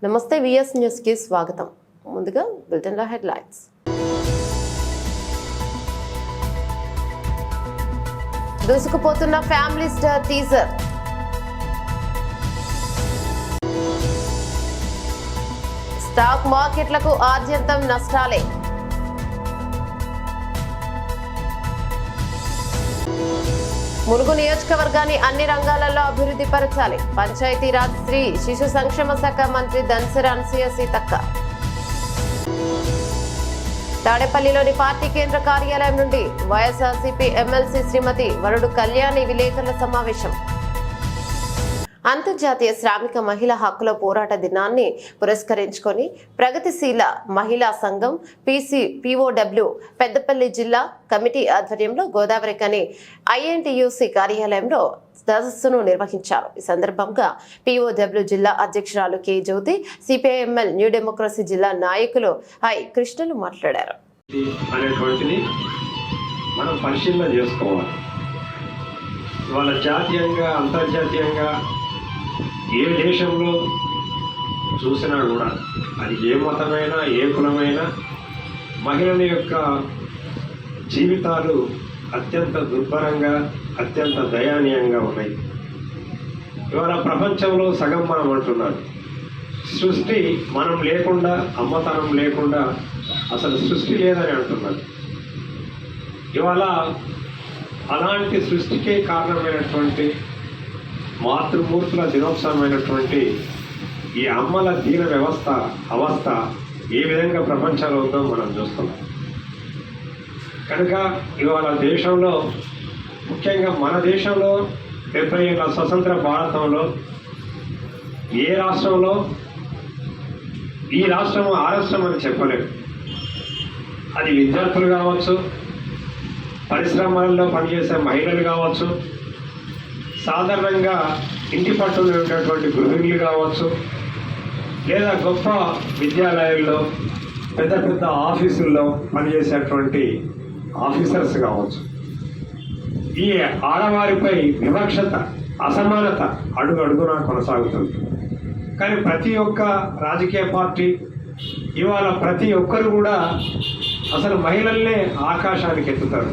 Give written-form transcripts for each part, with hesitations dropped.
నమస్తే VS news కి స్వాగతం. ముందుగా బులెటిన్ లో హెడ్లైన్స్. దూసుకుపోతున్న ఫ్యామిలీ స్టార్ టీజర్. స్టాక్ మార్కెట్లకు ఆద్యంతం నష్టాలే. ములుగు నియోజకవర్గాన్ని అన్ని రంగాలలో అభివృద్ధి పరచాలి. పంచాయతీరాజ్ స్త్రీ శిశు సంక్షేమ శాఖ మంత్రి ధన్సరి అనసూయ సీతక్క. తాడేపల్లిలోని పార్టీ కేంద్ర కార్యాలయం నుండి వైఎస్ఆర్సీపీ ఎమ్మెల్సీ శ్రీమతి వరుడు కళ్యాణి విలేకరుల సమావేశం. అంతర్జాతీయ శ్రామిక మహిళా హక్కుల పోరాట దినాన్ని పురస్కరించుకొని ప్రగతిశీల మహిళా సంఘం POW పెద్దపల్లి జిల్లా కమిటీ ఆధ్వర్యంలో గోదావరికని INTUC కార్యాలయంలో సదస్సును నిర్వహించారు. ఈ సందర్భంగా POW జిల్లా అధ్యక్షురాలు K జ్యోతి, CPIML న్యూ డెమోక్రసీ జిల్లా నాయకులు I కృష్ణలు మాట్లాడారు. మనం పరిశీలన చేసుకోవాలి. వాళ్ళ జాతీయంగా అంతర్జాతీయంగా ఏ దేశంలో చూసినా కూడా అది ఏ మతమైనా ఏ కులమైనా మహిళల యొక్క జీవితాలు అత్యంత దుర్భరంగా అత్యంత దయనీయంగా ఉన్నాయి. ఇవాళ ప్రపంచంలో సగం మనం అంటున్నాం. సృష్టి మనం లేకుండా, అమ్మతనం లేకుండా అసలు సృష్టి లేదని అంటున్నారు. ఇవాళ అలాంటి సృష్టికే కారణమైనటువంటి మాతృమూర్తుల దినోత్సవమైనటువంటి ఈ అమ్మల దీన అవస్థ ఏ విధంగా ప్రపంచంలో ఉందో మనం చూస్తున్నాం. కనుక ఇవాళ దేశంలో, ముఖ్యంగా మన దేశంలో 70 ఏళ్ల స్వతంత్ర భారతంలో ఏ రాష్ట్రంలో ఈ రాష్ట్రం ఆ రాష్ట్రం అని చెప్పలేదు. అది విద్యార్థులు కావచ్చు, పరిశ్రమల్లో పనిచేసే మహిళలు కావచ్చు, సాధారణంగా ఇంటి పట్టున ఉన్నటువంటి గృహిణులు కావచ్చు, లేదా గొప్ప విద్యాలయాల్లో పెద్ద పెద్ద ఆఫీసుల్లో పనిచేసేటువంటి ఆఫీసర్స్ కావచ్చు. ఈ ఆడవారిపై వివక్షత, అసమానత అడుగడుగునా కొనసాగుతుంది. కానీ ప్రతి ఒక్క రాజకీయ పార్టీ ఇవాళ ప్రతి ఒక్కరు కూడా అసలు మహిళల్నే ఆకాశానికి ఎత్తుతారు,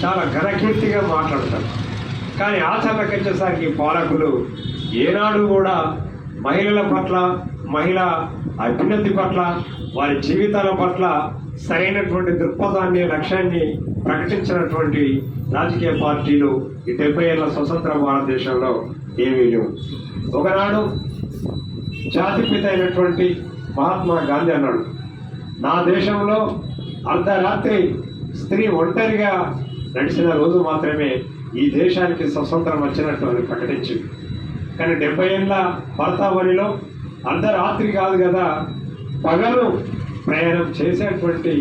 చాలా ఘనకీర్తిగా మాట్లాడతారు. కానీ ఆచరణకు వచ్చేసరికి పాలకులు ఏనాడు కూడా మహిళల పట్ల, మహిళా అభ్యున్నతి పట్ల, వారి జీవితాల పట్ల సరైనటువంటి దృక్పథాన్ని, లక్ష్యాన్ని ప్రకటించినటువంటి రాజకీయ పార్టీలు ఈ 70 ఏళ్ల స్వతంత్ర భారతదేశంలో ఏమీ లేవు. ఒకనాడు జాతిపిత అయినటువంటి మహాత్మా గాంధీ అన్నాడు, నా దేశంలో అర్ధరాత్రి స్త్రీ ఒంటరిగా నడిచిన రోజు మాత్రమే ఈ దేశానికి స్వతంత్రం వచ్చినట్టు అని ప్రకటించింది. కానీ 70 ఏళ్ళ భారతావనిలో అర్ధరాత్రి కాదు కదా, పగలు ప్రయాణం చేసేటువంటి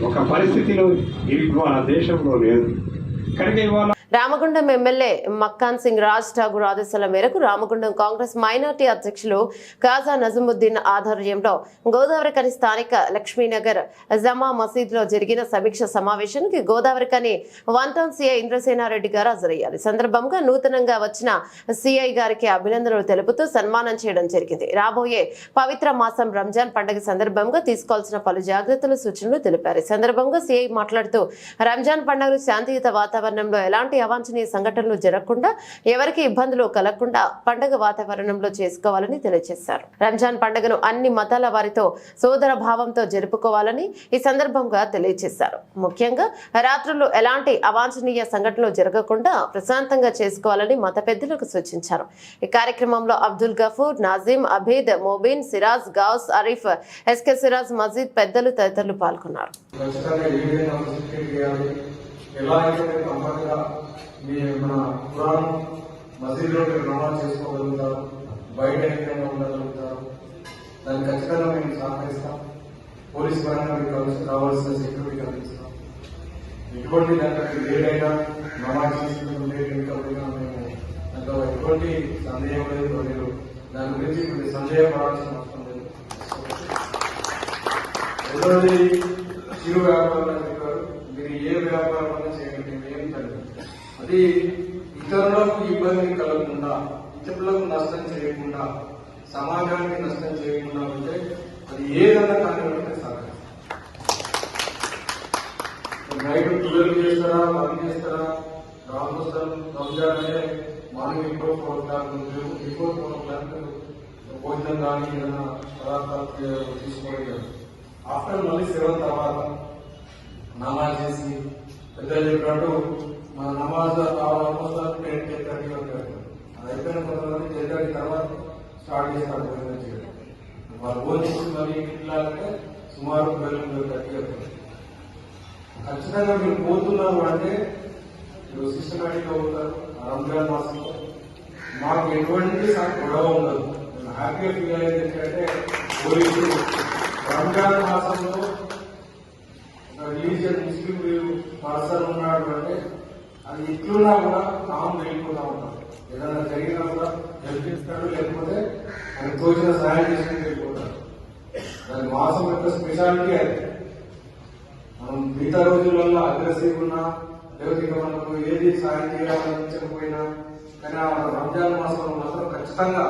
ఒక పరిస్థితిలో ఇవాళ దేశంలో లేదు. కనుక ఇవాళ రామగుండం ఎమ్మెల్యే మక్కాన్ సింగ్ రాజ్ ఠాగూర్ ఆదేశాల మేరకు రామగుండం కాంగ్రెస్ మైనార్టీ అధ్యక్షులు ఖాజా నజముద్దీన్ ఆధ్వర్యంలో గోదావరికని స్థానిక లక్ష్మీనగర్ జమా మసీద్ లో జరిగిన సమీక్ష సమావేశానికి గోదావరికని 1 టౌన్ సిఐ ఇంద్రసేనారెడ్డి గారు హాజరయ్యారు. ఈ సందర్భంగా నూతనంగా వచ్చిన సిఐ గారికి అభినందనలు తెలుపుతూ సన్మానం చేయడం జరిగింది. రాబోయే పవిత్ర మాసం రంజాన్ పండుగ సందర్భంగా తీసుకోవాల్సిన పలు జాగ్రత్తలు, సూచనలు తెలిపారు. ఈ సందర్భంగా సిఐ మాట్లాడుతూ రంజాన్ పండుగను శాంతియుత వాతావరణంలో ఎలాంటి అవాంఛనీయ సంఘటనలు జరగకుండా, ఎవరికి ఇబ్బందులు కలగకుండా పండుగ వాతావరణంలో చేసుకోవాలని తెలియజేశారు. రంజాన్ పండుగను అన్ని మతాల వారితో సోదర భావంతో జరుపుకోవాలని ఈ సందర్భంగా తెలియజేశారు. ముఖ్యంగా రాత్రులు ఎలాంటి అవాంఛనీయ సంఘటనలు జరగకుండా ప్రశాంతంగా చేసుకోవాలని మత పెద్దలకు సూచించారు. ఈ కార్యక్రమంలో అబ్దుల్ గఫూర్, నాజిం, అబీద్, మోబిన్, సిరాజ్, గౌస్, అరీఫ్, SK సిరాజ్, మజీద్ పెద్దలు తదితరులు పాల్గొన్నారు. ఎలా అయితే కంఫర్ట్గా మన పురాణం మసీదులో నమాజ్ చేసుకోగలుగుతారు, బయట ఏ విధంగా ఉండగలుగుతారు, దాన్ని ఖచ్చితంగా మేము సహకరిస్తాం. పోలీస్ పరంగా మీకు కావాల్సిన సెక్యూరిటీ కల్పిస్తాం. ఎటువంటి దాంట్లో ఏదైనా నమాజ్ చేసుకుంటుంటే ఇంకా మేము దాంట్లో ఎటువంటి సందేహం లేదు. మీరు దాని గురించి ఇప్పుడు సందేహపడాల్సిన అవసరం లేదు. రెండవది చిరు వ్యాపారం, మీరు ఏ వ్యాపారం చేయండి, ఏం తెలియదు, అది ఇతరులకు ఇబ్బంది కలగకుండా, ఇతరులకు నష్టం చేయకుండా సమాజానికి నష్టం చేయకుండా ఉంటే అది ఏదన్నా కానివ్వండి సాధ్యం. నైట్ 12 చేస్తారా 1 చేస్తారా రంజాన్ అంటే morning before 4 o'clock before 4 o'clock భోజనం కానీ ఏదైనా పదార్థాలు తీసుకోవడం. ఆఫ్టర్ మళ్ళీ 7 తర్వాత నమాజ్ చేసి పెద్దలు చెప్పినట్టు మన నమాజ్ ఆల్మోస్ట్ 10:30 వరకు అది అయిపోయిన కొంతమంది 10:30 తర్వాత స్టార్ట్ చేస్తారు భోజనం చేయడం. వాళ్ళు భోజనం మళ్ళీ ఇంటికి సుమారు 12:30 అవుతుంది. ఖచ్చితంగా మీరు పోతున్నారు అంటే మీరు సిస్టమేటిక్ గా ఉంటారు. రంజాన్ మాసంలో మాకు ఎటువంటి గొడవ ఉండదు. నేను హ్యాపీగా ఫీల్ అయ్యేది ఏంటంటే పోలీసులు రంజాన్ మాసంలో రిలీజియన్ ముస్లిం పర్సన్ ఉన్నాడు అంటే అది ఇట్లున్నా కూడా తాము వెళ్ళిపోతా ఉంటారు. ఏదైనా జరిగినా కూడా హెల్ప్ చేస్తాడు, లేకపోతే ఆయన తోచిన సహాయం చేసుకుని వెళ్ళిపోతాడు. దాని మాసం యొక్క స్పెషాలిటీ అది. మనం మిగతా రోజులలో అగ్రెసివ్ ఉన్నా లేకపోతే మనకు ఏది సాయం చేయాలనిపించకపోయినా కానీ ఆ రంజాన్ మాసంలో మాత్రం ఖచ్చితంగా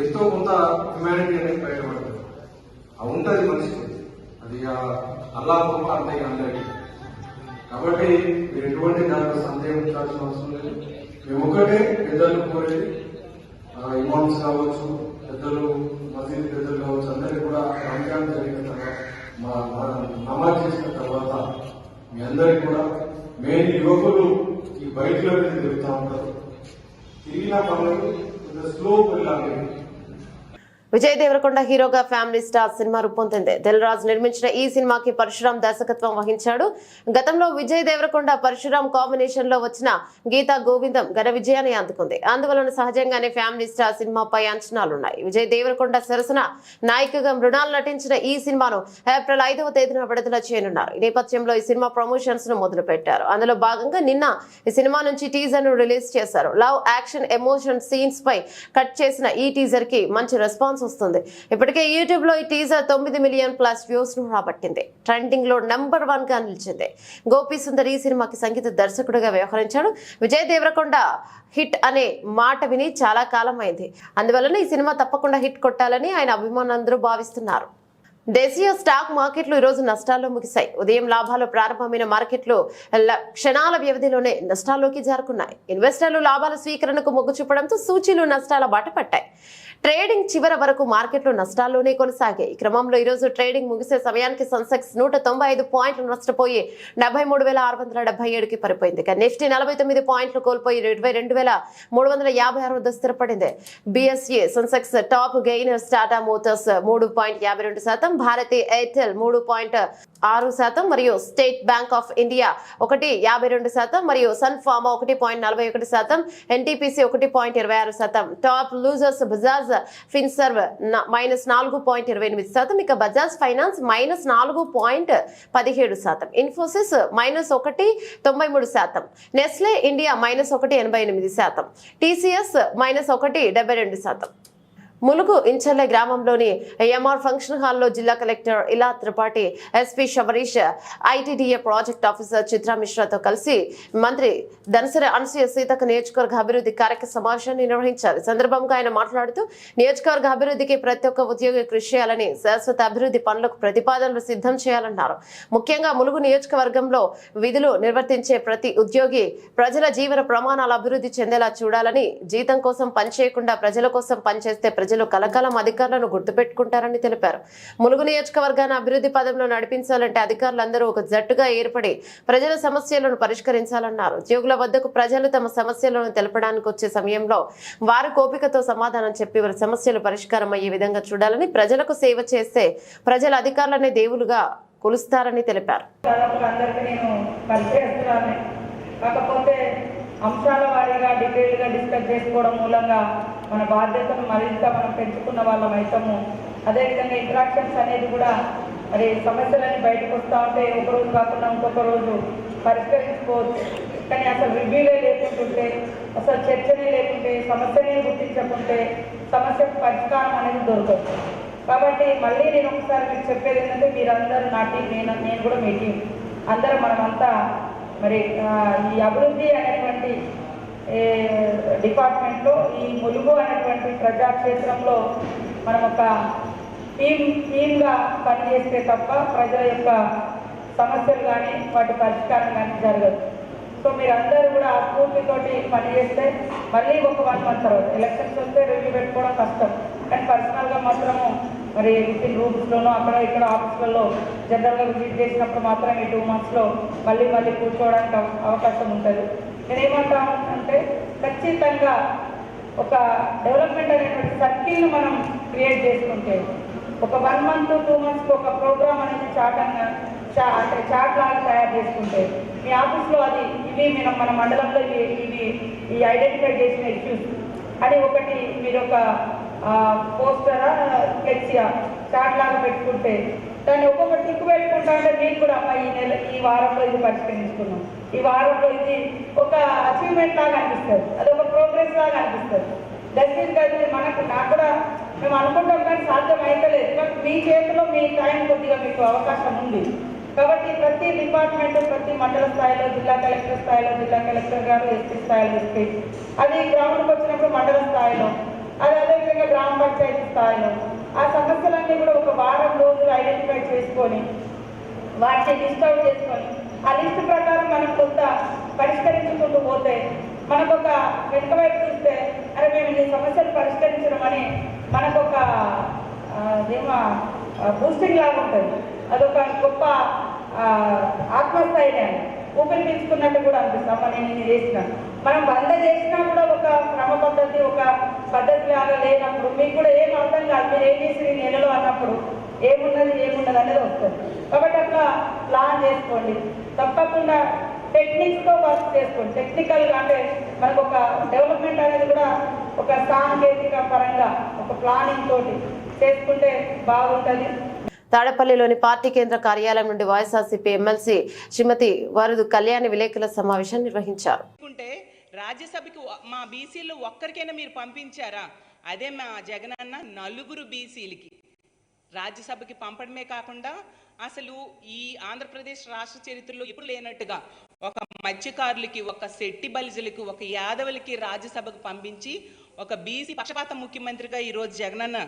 ఎంతో కొంత హ్యుమానిటీ అనేది బయటపడుతుంది. అది ఉంటుంది మనిషికి, అది అల్లా గొప్ప అంతే అందరికీ. కాబట్టి మీరు ఎటువంటి దాంట్లో సందేహించాల్సిన అవసరం లేదు. మేము ఒకటే పెద్దలు కోరేది, ఇమామ్స్ కావచ్చు, పెద్దలు మసీద్ పెద్దలు కావచ్చు, అందరికీ కూడా రంజాన్ జరిగిన తర్వాత నమాజ్ చేసిన తర్వాత మీ అందరికీ కూడా మెయిన్ యువకులు ఈ బైక్లో తిరుగుతూ ఉంటారు. తిరిగిన పనులు స్లో వెళ్ళాలి. విజయ్ దేవరకొండ హీరోగా ఫ్యామిలీ స్టార్ సినిమా రూపొందింది. దిల్రాజ్ నిర్మించిన ఈ సినిమాకి పరశురామ్ దర్శకత్వం వహించాడు. గతంలో విజయ్ దేవరకొండ పరశురామ్ కాంబినేషన్ లో వచ్చిన గీతా గోవిందం ఘన విజయాన్ని అందుకుంది. అందువలన సహజంగానే ఫ్యామిలీ స్టార్ సినిమాపై అంచనాలున్నాయి. విజయ్ దేవరకొండ సరసన నాయికగా మృణాల్ నటించిన ఈ సినిమాను ఏప్రిల్ 5వ తేదీన విడుదల చేయనున్నారు. ఈ నేపథ్యంలో ఈ సినిమా ప్రమోషన్స్ ను మొదలు పెట్టారు. అందులో భాగంగా నిన్న ఈ సినిమా నుంచి టీజర్ ను రిలీజ్ చేశారు. లవ్, యాక్షన్, ఎమోషన్ సీన్స్ పై కట్ చేసిన ఈ టీజర్ కి మంచి రెస్పాన్స్ వస్తుంది. ఇప్పటికే యూట్యూబ్ లో ఈ టీజర్ 9 మిలియన్ ప్లస్ వ్యూస్ ను రాబట్టింది. ట్రెండింగ్ లో నెంబర్ 1 గా నిలిచింది. గోపి సుందర్ ఈ సినిమాకి సంగీత దర్శకుడిగా వ్యవహరించాడు. విజయ్ దేవరకొండ హిట్ అనే మాట విని చాలా కాలం అయింది. అందువలన ఈ సినిమా తప్పకుండా హిట్ కొట్టాలని ఆయన అభిమానులందరూ భావిస్తున్నారు. దేశీయ స్టాక్ మార్కెట్లు ఈ రోజు నష్టాల్లో ముగిశాయి. ఉదయం లాభాలు ప్రారంభమైన మార్కెట్లు క్షణాల వ్యవధిలోనే నష్టాల్లోకి జారుకున్నాయి. ఇన్వెస్టర్లు లాభాల స్వీకరణకు మొగ్గు చూపడంతో సూచీలు నష్టాల బాట పట్టాయి. ట్రేడింగ్ చివరి వరకు మార్కెట్లు నష్టాల్లోనే కొనసాగాయి. ఈ క్రమంలో ఈ రోజు ట్రేడింగ్ ముగిసే సమయానికి సెన్సెక్స్ 195 పాయింట్లు నష్టపోయి 73,677కి పడిపోయింది. నిఫ్టీ 49 పాయింట్లు కోల్పోయి 22,356 వద్ద స్థిరపడింది. BSE Sensex top gainers Tata Motors 3.52%, Bharti Airtel 3.6% మరియు స్టేట్ బ్యాంక్ ఆఫ్ ఇండియా 1.52% మరియు Sun Pharma 1.41%, NTPC 1.26%. Top losers Bajaj Finserv -4.28%, ఇక Bajaj Finance -4.17%, Infosys -1.93%, Nestle India -1.88%, TCS -1.72%. Mulugu Incharla గ్రామంలోని ఎంఆర్ ఫంక్షన్ హాల్లో జిల్లా collector Ila Tripathi, SP Shabarish, ITDA project officer Chitra మిశ్రాతో కలిసి మంత్రి ధనసరి అనసూయ సీతక్క నియోజకవర్గ అభివృద్ధి కార్యక్రమ సమావేశాన్ని నిర్వహించారు. సందర్భంగా ఆయన మాట్లాడుతూ నియోజకవర్గ అభివృద్ధికి ప్రతి ఒక్క ఉద్యోగి కృషి చేయాలని, శాశ్వత అభివృద్ధి పనులకు ప్రతిపాదనలు సిద్ధం చేయాలన్నారు. ముఖ్యంగా ములుగు నియోజకవర్గంలో విధులు నిర్వర్తించే ప్రతి ఉద్యోగి ప్రజల జీవన ప్రమాణాలు అభివృద్ధి చెందేలా చూడాలని, జీతం కోసం పనిచేయకుండా ప్రజల కోసం పనిచేస్తే ప్రజలు కలకాలం అధికారులను గుర్తుపెట్టుకుంటారని తెలిపారు. ములుగు నియోజకవర్గాన్ని అభివృద్ధి పదంలో నడిపించాలంటే అధికారులందరూ ఒక జట్టుగా ఏర్పడి ప్రజల సమస్యలను పరిష్కరించాలన్నారు. ఉద్యోగుల వద్దకు ప్రజలు తమ సమస్యలను తెలపడానికి వచ్చే సమయంలో వారు కోపికతో సమాధానం చెప్పి వారి సమస్యలు పరిష్కారం అయ్యే విధంగా చూడాలని, ప్రజలకు సేవ చేస్తే ప్రజల అధికారులనే దేవులుగా కొలుస్తారని తెలిపారు. కాకపోతే అంశాల వారీగా డీటెయిల్గా డిస్కస్ చేసుకోవడం మూలంగా మన బాధ్యతను మరింత మనం పెంచుకున్న వాళ్ళం అవుతాము. అదేవిధంగా ఇంటరాక్షన్స్ అనేది కూడా మరి సమస్యలన్నీ బయటకు వస్తూ ఉంటే ఒకరోజు కాకుండా ఇంకొక రోజు పరిష్కరించుకోవచ్చు. కానీ అసలు రివ్యూలే లేకుంటుంటే, అసలు చర్చనే లేకుంటే, సమస్యనే గుర్తించకుంటే సమస్యకు పరిష్కారం అనేది దొరకదు. కాబట్టి మళ్ళీ నేను ఒకసారి మీకు చెప్పేది ఏంటంటే, మీరందరూ నా టీం, నేను కూడా మీ టీం, అందరం మనమంతా మరి ఈ అభివృద్ధి అనేటువంటి డిపార్ట్మెంట్లో ఈ ములుగు అనేటువంటి ప్రజాక్షేత్రంలో మనం ఒక టీమ్గా పనిచేస్తే తప్ప ప్రజల యొక్క సమస్యలు కానీ వాటి పరిష్కారం కానీ జరగదు. సో మీరందరూ కూడా ఆ స్ఫూర్తితోటి పనిచేస్తే మళ్ళీ ఒక 1 month తర్వాత ఎలక్షన్స్ వస్తే రివ్యూ పెట్టుకోవడం కష్టం. కానీ పర్సనల్గా మాత్రము మరి విత్ ఇన్ రూమ్స్లోనూ అక్కడ ఇక్కడ ఆఫీసులలో జనరల్గా విజిట్ చేసినప్పుడు మాత్రం ఈ 2 monthsలో మళ్ళీ కూర్చోవడానికి అవకాశం ఉంటుంది. నేనేమంటాను అంటే ఖచ్చితంగా ఒక డెవలప్మెంట్ అనేటువంటి సర్కిల్ను మనం క్రియేట్ చేసుకుంటే ఒక 1 month 2 monthsకి ఒక ప్రోగ్రామ్ అనేది చాట్ లాగా తయారు చేసుకుంటే మీ ఆఫీస్లో అది ఇవి మన మండలంలో ఈ ఐడెంటిఫై చేసిన ఇష్యూస్ అని ఒకటి మీరు ఒక పోస్టరా ఫ్లెక్సీయా చాట్ లాగా పెట్టుకుంటే దాన్ని ఒక్కొక్క టిక్ పెట్టుకుంటా అంటే మీకు కూడా ఈ వారంలో ఇది పరిష్కరించుకున్నాం, ఈ వారంలో ఇది ఒక అచీవ్మెంట్ లాగా అనిపిస్తుంది, అది ఒక ప్రోగ్రెస్ లాగా అనిపిస్తుంది. దయచేసి నాకు కూడా మేము అనుకుంటాం కానీ సాధ్యం అయితలేదు. బట్ మీ చేతిలో మీ టైం కొద్దిగా మీకు అవకాశం ఉంది కాబట్టి ప్రతి డిపార్ట్మెంట్ ప్రతి మండల స్థాయిలో జిల్లా కలెక్టర్ స్థాయిలో జిల్లా కలెక్టర్ గారు ఎస్పీ స్థాయిలో ఎస్పీ, అది గ్రౌండ్కి వచ్చినప్పుడు మండల స్థాయిలో, అది అదేవిధంగా గ్రామ పంచాయతీ స్థాయిలో ఆ సమస్యలన్నీ కూడా ఒక వారం రోజులు ఐడెంటిఫై చేసుకొని వాటిని లిస్ట్ అవుట్ చేసుకొని ఆ లిస్ట్ ప్రకారం మనం కొంత పరిష్కరించుకుంటూ పోతే మనకు ఒక వెనుక వైపు చూస్తే అరే మేము ఈ సమస్యలు పరిష్కరించడం అని మనకు ఒక బూస్టింగ్ లాగా ఉంటుంది. అదొక గొప్ప ఆత్మస్థైర్యాన్ని ఊపిరి పీల్చుకున్నట్టు కూడా అనిపిస్తుంది. అమ్మ నేను ఇది చేసిన మనం 100 చేసినా కూడా ఒక క్రమ పద్ధతి ఒక పద్ధతి లాగా లేనప్పుడు మీకు కూడా ఏం అర్థం కాదు. మీరు ఏం చేసి నెలలో అన్నప్పుడు ఏమున్నది అనేది వస్తుంది. కాబట్టి అట్లా ప్లాన్ చేసుకోండి. తప్పకుండా టెక్నిక్స్తో వర్క్ చేసుకోండి. టెక్నికల్గా అంటే మనకు ఒక డెవలప్మెంట్ అనేది కూడా ఒక సాంకేతిక పరంగా ఒక ప్లానింగ్ తోటి చేసుకుంటే బాగుంటుంది. తాడేపల్లిలోని పార్టీ కేంద్ర కార్యాలయం నుండి వైఎస్ఆర్సీపీ ఎమ్మెల్సీ శ్రీమతి వరదు కళ్యాణి విలేకరుల సమావేశం నిర్వహించారు. రాజ్యసభకి మా బీసీలు ఒక్కరికైనా మీరు పంపించారా? అదే మా జగనన్న 4 బీసీలకి రాజ్యసభకి పంపడమే కాకుండా అసలు ఈ ఆంధ్రప్రదేశ్ రాష్ట్ర చరిత్రలో ఎప్పుడు లేనట్టుగా ఒక మత్స్యకారులకి, ఒక శెట్టి బలిజలకి, ఒక యాదవులకి రాజ్యసభకు పంపించి ఒక బీసీ పక్షపాత ముఖ్యమంత్రిగా ఈరోజు జగనన్న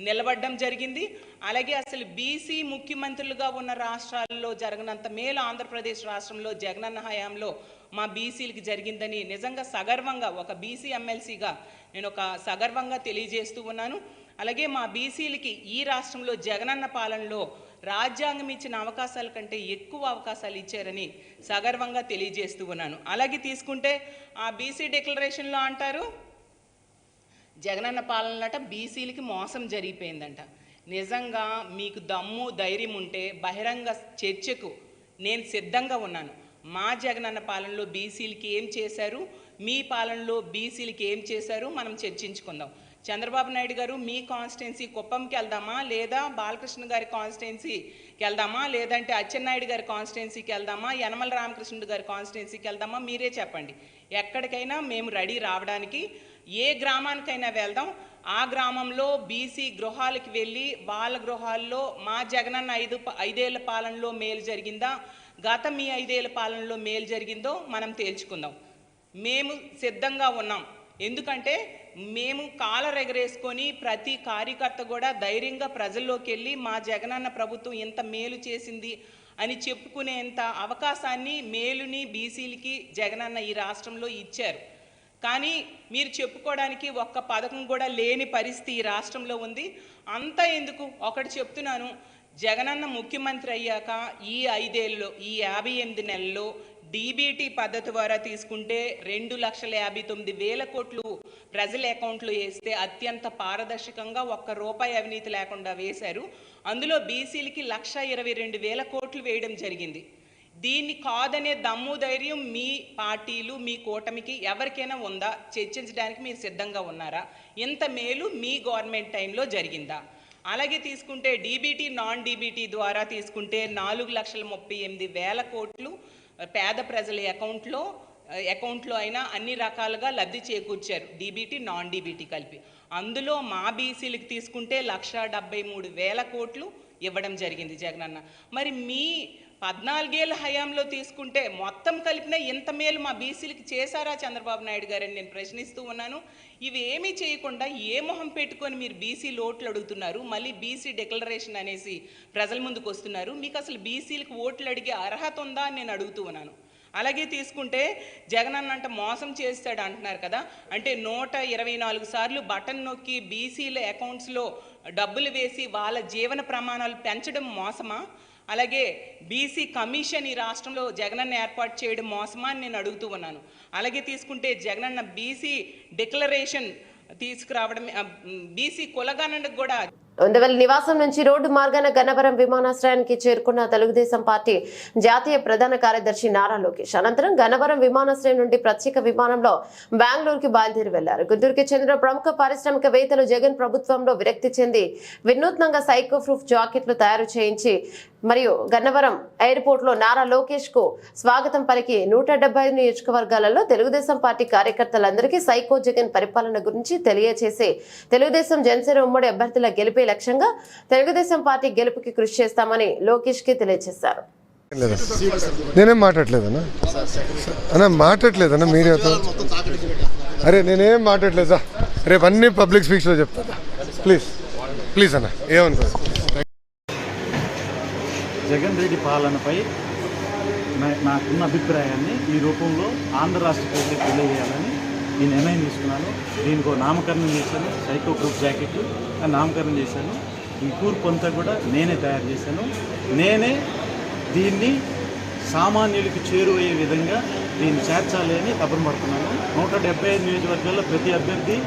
నిలబడడం జరిగింది. అలాగే అసలు బీసీ ముఖ్యమంత్రులుగా ఉన్న రాష్ట్రాల్లో జరగనంత మేలు ఆంధ్రప్రదేశ్ రాష్ట్రంలో జగనన్న హయాంలో మా బీసీలకి జరిగిందని నిజంగా సగర్వంగా ఒక బీసీ ఎమ్మెల్సీగా నేను ఒక సగర్వంగా తెలియజేస్తూ ఉన్నాను. అలాగే మా బీసీలకి ఈ రాష్ట్రంలో జగనన్న పాలనలో రాజ్యాంగం ఇచ్చిన అవకాశాల కంటే ఎక్కువ అవకాశాలు ఇచ్చారని సగర్వంగా తెలియజేస్తూ ఉన్నాను. అలాగే తీసుకుంటే ఆ బీసీ డిక్లరేషన్లో అంటారు జగనన్న పాలనట బీసీలకి మోసం జరిగిపోయిందంట. నిజంగా మీకు దమ్ము ధైర్యం ఉంటే బహిరంగ చర్చకు నేను సిద్ధంగా ఉన్నాను. మా జగనన్న పాలనలో బీసీలకి ఏం చేశారు, మీ పాలనలో బీసీలకి ఏం చేశారు మనం చర్చించుకుందాం. చంద్రబాబు నాయుడు గారు మీ కాన్స్టిట్యున్సీ కుప్పంకి వెళ్దామా, లేదా బాలకృష్ణ గారి కాన్స్టిట్యున్సీకి వెళ్దామా, లేదంటే అచ్చెన్నాయుడు గారి కాన్స్టిట్యున్సీకి వెళ్దామా, యనమల రామకృష్ణుడు గారి కాన్స్టిట్యున్సీకి వెళ్దామా, మీరే చెప్పండి. ఎక్కడికైనా మేము రెడీ రావడానికి. ఏ గ్రామానికైనా వెళ్దాం. ఆ గ్రామంలో బీసీ గృహాలకు వెళ్ళి వాళ్ళ గృహాల్లో మా జగనన్న 5 ఏళ్ల పాలనలో మేలు జరిగిందా, గత మీ 5 ఏళ్ల పాలనలో మేలు జరిగిందో మనం తేల్చుకుందాం. మేము సిద్ధంగా ఉన్నాం. ఎందుకంటే మేము కాలర్ ఎగరేసుకొని ప్రతి కార్యకర్త కూడా ధైర్యంగా ప్రజల్లోకి వెళ్ళి మా జగనన్న ప్రభుత్వం ఇంత మేలు చేసింది అని చెప్పుకునేంత అవకాశాన్ని, మేలుని బీసీలకి జగనన్న ఈ రాష్ట్రంలో ఇచ్చారు. కానీ మీరు చెప్పుకోవడానికి ఒక్క పథకం కూడా లేని పరిస్థితి ఈ రాష్ట్రంలో ఉంది. అంతా ఎందుకు ఒకటి చెప్తున్నాను, జగనన్న ముఖ్యమంత్రి అయ్యాక ఈ 5 ఏళ్ళలో ఈ 58 నెలల్లో డీబీటీ పద్ధతి ద్వారా తీసుకుంటే 2,59,000 కోట్లు ప్రజల అకౌంట్లో వేస్తే అత్యంత పారదర్శకంగా ₹1 అవినీతి లేకుండా వేశారు. అందులో బీసీలకి 1,22,000 కోట్లు వేయడం జరిగింది. దీన్ని కాదనే దమ్ము ధైర్యం మీ పార్టీలు మీ కూటమికి ఎవరికైనా ఉందా? చర్చించడానికి మీరు సిద్ధంగా ఉన్నారా? ఇంత మేలు మీ గవర్నమెంట్ టైంలో జరిగిందా? అలాగే తీసుకుంటే డీబీటీ నాన్ డీబీటీ ద్వారా తీసుకుంటే 4,38,000 కోట్లు పేద ప్రజల అకౌంట్లో అయినా అన్ని రకాలుగా లబ్ధి చేకూర్చారు, డీబీటీ నాన్ డీబీటీ కలిపి. అందులో మా బీసీలకు తీసుకుంటే 1,73,000 కోట్లు ఇవ్వడం జరిగింది జగనన్న. మరి మీ 14 ఏళ్ళ హయాంలో తీసుకుంటే మొత్తం కలిపిన ఇంత మేలు మా బీసీలకి చేశారా చంద్రబాబు నాయుడు గారని నేను ప్రశ్నిస్తూ ఉన్నాను. ఇవి ఏమీ చేయకుండా ఏ మొహం పెట్టుకొని మీరు బీసీ ఓట్లు అడుగుతున్నారు, మళ్ళీ బీసీ డిక్లరేషన్ అనేసి ప్రజల ముందుకు వస్తున్నారు. మీకు అసలు బీసీలకు ఓట్లు అడిగే అర్హత ఉందా అని నేను అడుగుతూ ఉన్నాను. అలాగే తీసుకుంటే జగన్ అన్నంట మోసం చేస్తాడు అంటున్నారు కదా, అంటే 124 సార్లు బటన్ నొక్కి బీసీల అకౌంట్స్లో డబ్బులు వేసి వాళ్ళ జీవన ప్రమాణాలు పెంచడం మోసమా? అలాగే బీసీ కమిషన్ ఈ రాష్ట్రంలో జగనన్న ఏర్పాటు చేయడం మోసమా అని నేను అడుగుతూ ఉన్నాను. అలాగే తీసుకుంటే జగనన్న బీసీ డిక్లరేషన్ తీసుకురావడం, బీసీ కులగణనకు కూడా ఉండవల్లి నివాసం నుంచి రోడ్డు మార్గాన గన్నవరం విమానాశ్రయానికి చేరుకున్న తెలుగుదేశం పార్టీ జాతీయ ప్రధాన కార్యదర్శి నారా లోకేష్ అనంతరం గన్నవరం విమానాశ్రయం నుండి ప్రత్యేక విమానంలో బెంగళూరుకి బయలుదేరి వెళ్లారు. గుంటూరుకి చెందిన ప్రముఖ పారిశ్రామికవేత్తలు జగన్ ప్రభుత్వంలో విరక్తి చెంది వినూత్నంగా సైకో ప్రూఫ్ జాకెట్లు తయారు చేయించి మరియు గన్నవరం ఎయిర్పోర్ట్ లో నారా లోకేష్ కు స్వాగతం పలికి 175 నియోజకవర్గాలలో తెలుగుదేశం పార్టీ కార్యకర్తలందరికీ సైకో జగన్ పరిపాలన గురించి తెలియజేసి తెలుగుదేశం జనసేన ఉమ్మడి అభ్యర్థుల గెలిపే లక్ష్యంగా తెలుగుదేశం పార్టీ గెలుపుకి కృషి చేస్తామని లోకేష్ కి తెలియజేశారు. నేనేం మాట్లాడలేదన్నా మాట్లాడలేదన్నా మీడియాతో. అరే నేనేం మాట్లాడలేదా, రేపు అన్ని పబ్లిక్ స్పీక్స్ లో చెప్తాను. ప్లీజ్ అన్న ఏమనుకో. జగన్ రెడ్డి పాలనపై నాకున్న అభిప్రాయాన్ని ఈ రూపంలో ఆంధ్ర రాష్ట్ర ప్రజలకు తెలియజేయాలని నేను నిర్ణయం తీసుకున్నాను. దీనికి నామకరణం చేశాను, సైకో ప్రూఫ్ జాకెట్ నామకరణం చేశాను. ఈ కూర్పు అంతా కూడా నేనే తయారు చేశాను. నేనే దీన్ని సామాన్యులకి చేరువయ్యే విధంగా దీన్ని చేర్చాలి అని తపన పడుతున్నాను. 175 నియోజకవర్గాల్లో ప్రతి అభ్యర్థి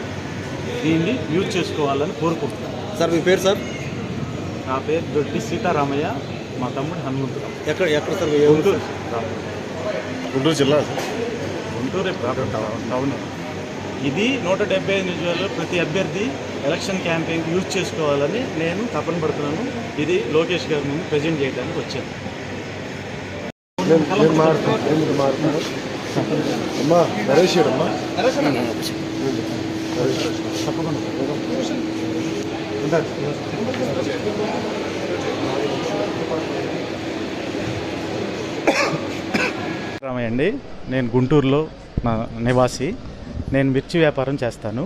దీన్ని యూజ్ చేసుకోవాలని కోరుకుంటున్నాను. సార్ మీ పేరు సార్? నా పేరు దొడ్డి సీతారామయ్య, మా తమ్ముడు హనుమంతురావు. ఎక్కడ సార్? గుంటూరు జిల్లా, గుంటూరు టౌన్. ఇది 175 నియోజకవర్గాల్లో ప్రతి అభ్యర్థి ఎలక్షన్ క్యాంపెయిన్కి యూజ్ చేసుకోవాలని నేను తపన పడుతున్నాను. ఇది లోకేష్ గారి ముందు ప్రజెంట్ చేయడానికి వచ్చాను. రామయ్య అండి, నేను గుంటూరులో నా నివాసి. నేను మిర్చి వ్యాపారం చేస్తాను.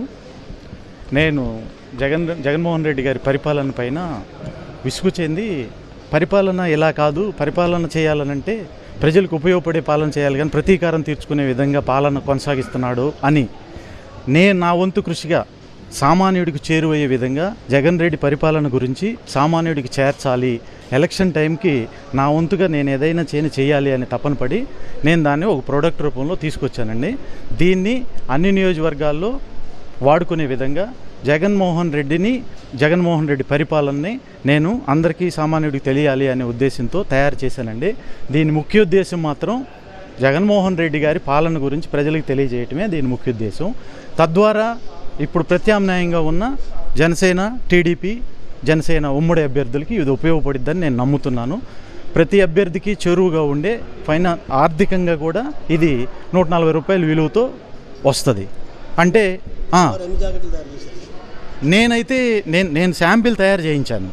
నేను జగన్మోహన్ రెడ్డి గారి పరిపాలన పైన విసుగు చెంది పరిపాలన ఇలా కాదు, పరిపాలన చేయాలనంటే ప్రజలకు ఉపయోగపడే పాలన చేయాలి కానీ ప్రతీకారం తీర్చుకునే విధంగా పాలన కొనసాగిస్తున్నాడు అని నేను నా వంతు కృషిగా సామాన్యుడికి చేరువయ్యే విధంగా జగన్ రెడ్డి పరిపాలన గురించి సామాన్యుడికి చేర్చాలి, ఎలక్షన్ టైంకి నా వంతుగా నేను ఏదైనా చేయాలి అని తపన పడి నేను దాన్ని ఒక ప్రోడక్ట్ రూపంలో తీసుకొచ్చానండి. దీన్ని అన్ని నియోజకవర్గాల్లో వాడుకునే విధంగా జగన్మోహన్ రెడ్డి పరిపాలనని నేను అందరికీ సామాన్యుడికి తెలియాలి అనే ఉద్దేశంతో తయారు చేశానండి. దీని ముఖ్య ఉద్దేశం మాత్రం జగన్మోహన్ రెడ్డి గారి పాలన గురించి ప్రజలకు తెలియజేయటమే దీని ముఖ్య ఉద్దేశం. తద్వారా ఇప్పుడు ప్రత్యామ్నాయంగా ఉన్న జనసేన, టీడీపీ, జనసేన ఉమ్మడి అభ్యర్థులకి ఇది ఉపయోగపడిద్దని నేను నమ్ముతున్నాను. ప్రతి అభ్యర్థికి చెరువుగా ఉండే ఆర్థికంగా కూడా ఇది 140 రూపాయల విలువతో వస్తుంది. అంటే నేను శాంపిల్ తయారు చేయించాను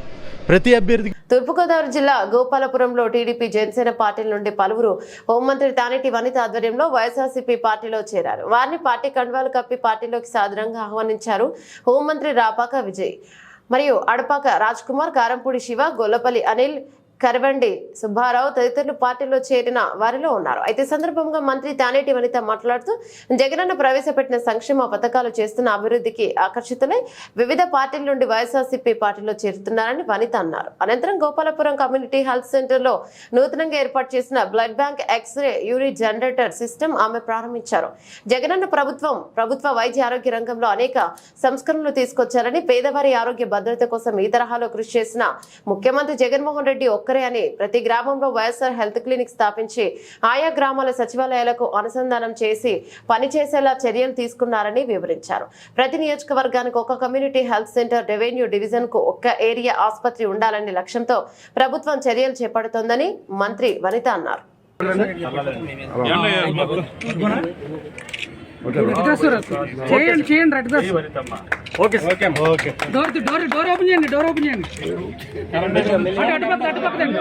ప్రతి అభ్యర్థికి. తూర్పుగోదావరి జిల్లా గోపాలపురంలో టీడీపీ, జనసేన పార్టీల నుండి పలువురు హోంమంత్రి తానేటి వనిత ఆధ్వర్యంలో వైఎస్ఆర్సీపీ పార్టీలో చేరారు. వారిని పార్టీ కండువాలు కప్పి పార్టీలోకి సాదరంగా ఆహ్వానించారు హోంమంత్రి రాపాక విజయ్ మరియు అడపాక రాజ్ కుమార్, కారంపూడి శివ, గొల్లపల్లి అనిల్, కరవండి సుబ్బారావు తదితరులు పార్టీలో చేరిన వారిలో ఉన్నారు. అయితే సందర్భంగా మంత్రి తానేటి వనిత మాట్లాడుతూ జగనన్న ప్రవేశపెట్టిన సంక్షేమ పథకాలు చేస్తున్న అభివృద్ధికి ఆకర్షితులై వివిధ పార్టీల నుండి వైఎస్ఆర్సీపీ పార్టీలో చేరుతున్నారని వనిత అన్నారు. అనంతరం గోపాలపురం కమ్యూనిటీ హెల్త్ సెంటర్ లో నూతనంగా ఏర్పాటు చేసిన blood bank, x ray, urine generator system ఆమె ప్రారంభించారు. జగనన్న ప్రభుత్వ వైద్య ఆరోగ్య రంగంలో అనేక సంస్కరణలు తీసుకొచ్చారని, పేదవారి ఆరోగ్య భద్రత కోసం ఈ తరహాలో కృషి చేసిన ముఖ్యమంత్రి జగన్మోహన్ రెడ్డి అని ప్రతి గ్రామంలో వైఎస్ఆర్ హెల్త్ క్లినిక్ స్థాపించి ఆయా గ్రామాల సచివాలయాలకు అనుసంధానం చేసి పనిచేసేలా చర్యలు తీసుకున్నారని వివరించారు. ప్రతి నియోజకవర్గానికి ఒక community health centre, revenue division కు ఒక్క ఏరియా ఆసుపత్రి ఉండాలనే లక్ష్యంతో ప్రభుత్వం చర్యలు చేపడుతోందని మంత్రి వనిత అన్నారు. చేయండి చేయండి రెడ్ బస్ డోర్ ఓపెన్ చేయండి అటుపక్కదండి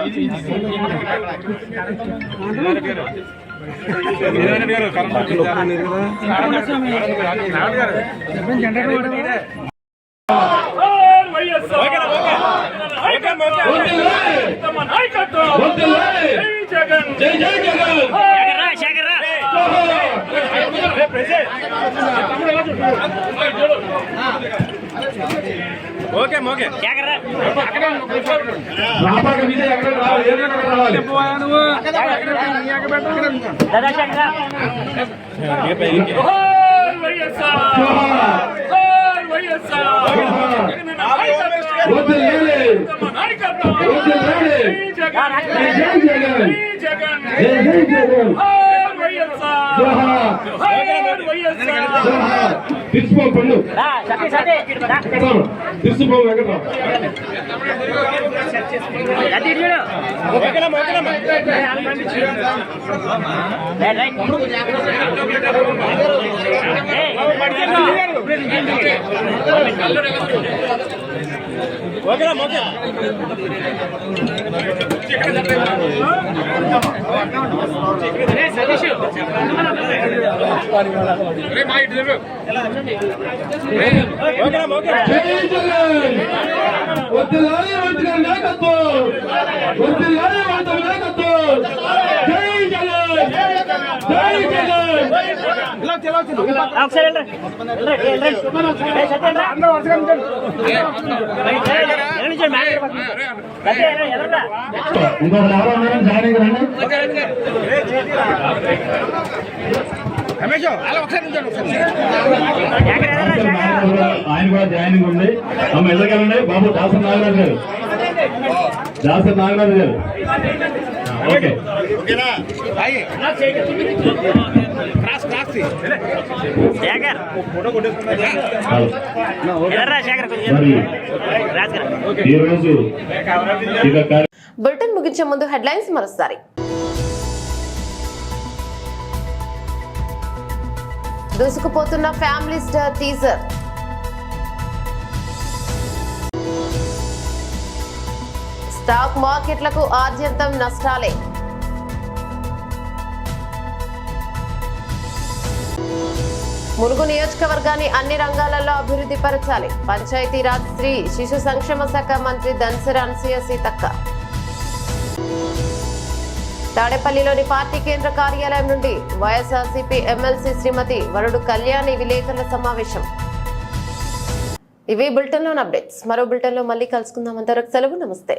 ఆయన కూడా జాయినింగ్ ఉంది. అమ్మ ఎదగలండి బాబు. దాసరి నాగరాజు గారు ఓకే ఈరోజు బులెటిన్ ముగించే ముందు హెడ్లైన్స్ మరోసారి. దూసుకుపోతున్న ఫ్యామిలీ స్టార్ టీజర్. స్టాక్ మార్కెట్లకు ఆద్యంతం నష్టాలే. ములుగు నియోజకవర్గాన్ని అన్ని రంగాలలో అభివృద్ధి పరచాలి. పంచాయతీరాజ్ స్త్రీ శిశు సంక్షేమ శాఖ మంత్రి ధన్సరి అనసూయ సీతక్క. తాడేపల్లిలోని పార్టీ కేంద్ర కార్యాలయం నుండి వైఎస్ఆర్సీపీ ఎమ్మెల్సీ శ్రీమతి వరుడు కళ్యాణి విలేకరుల సమావేశం. ఇవి బులెటిన్లోని అప్డేట్స్. మరో బులెటిన్లో మళ్ళీ కలుసుకుందాం. అంతవరకు సెలవు. నమస్తే.